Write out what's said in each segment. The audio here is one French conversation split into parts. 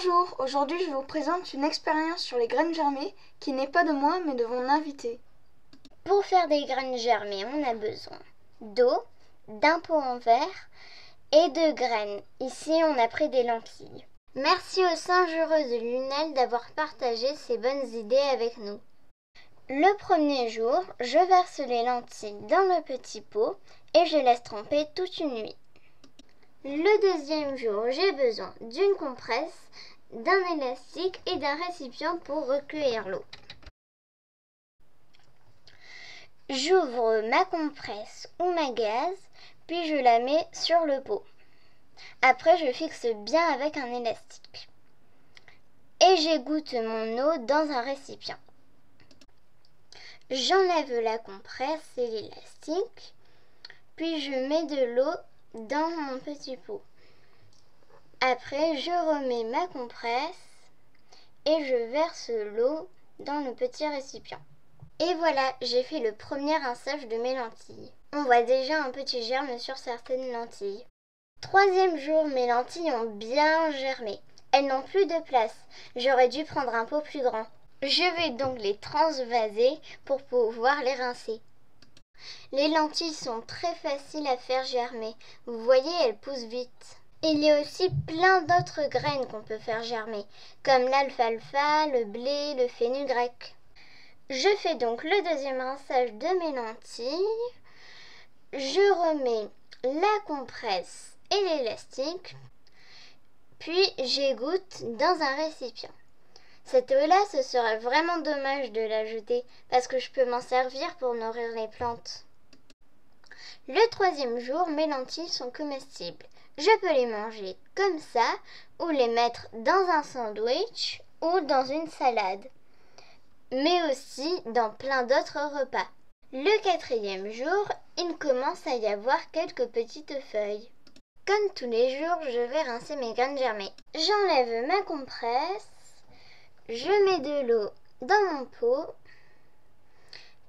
Bonjour, aujourd'hui je vous présente une expérience sur les graines germées qui n'est pas de moi mais de mon invité. Pour faire des graines germées, on a besoin d'eau, d'un pot en verre et de graines. Ici, on a pris des lentilles. Merci au singe heureux de Lunel d'avoir partagé ses bonnes idées avec nous. Le premier jour, je verse les lentilles dans le petit pot et je laisse tremper toute une nuit. Le deuxième jour, j'ai besoin d'une compresse, d'un élastique et d'un récipient pour recueillir l'eau. J'ouvre ma compresse ou ma gaze, puis je la mets sur le pot. Après, je fixe bien avec un élastique. Et j'égoutte mon eau dans un récipient. J'enlève la compresse et l'élastique, puis je mets de l'eau dans mon petit pot. Après, je remets ma compresse et je verse l'eau dans le petit récipient. Et voilà, j'ai fait le premier rinçage de mes lentilles. On voit déjà un petit germe sur certaines lentilles. Troisième jour, mes lentilles ont bien germé. Elles n'ont plus de place. J'aurais dû prendre un pot plus grand. Je vais donc les transvaser pour pouvoir les rincer. Les lentilles sont très faciles à faire germer. Vous voyez, elles poussent vite. Il y a aussi plein d'autres graines qu'on peut faire germer, comme l'alfalfa, le blé, le fenugrec. Je fais donc le deuxième rinçage de mes lentilles. Je remets la compresse et l'élastique, puis j'égoutte dans un récipient. Cette eau-là, ce serait vraiment dommage de la jeter parce que je peux m'en servir pour nourrir les plantes. Le troisième jour, mes lentilles sont comestibles. Je peux les manger comme ça ou les mettre dans un sandwich ou dans une salade, mais aussi dans plein d'autres repas. Le quatrième jour, il commence à y avoir quelques petites feuilles. Comme tous les jours, je vais rincer mes graines germées. J'enlève ma compresse, je mets de l'eau dans mon pot,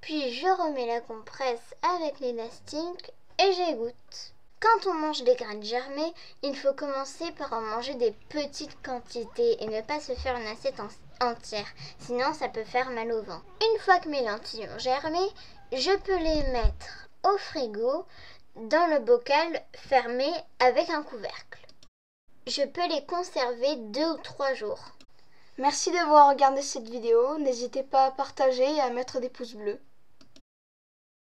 puis je remets la compresse avec l'élastique et j'égoutte. Quand on mange des graines germées, il faut commencer par en manger des petites quantités et ne pas se faire une assiette entière, sinon ça peut faire mal au ventre. Une fois que mes lentilles ont germé, je peux les mettre au frigo dans le bocal fermé avec un couvercle. Je peux les conserver 2 ou 3 jours. Merci d'avoir regardé cette vidéo, n'hésitez pas à partager et à mettre des pouces bleus.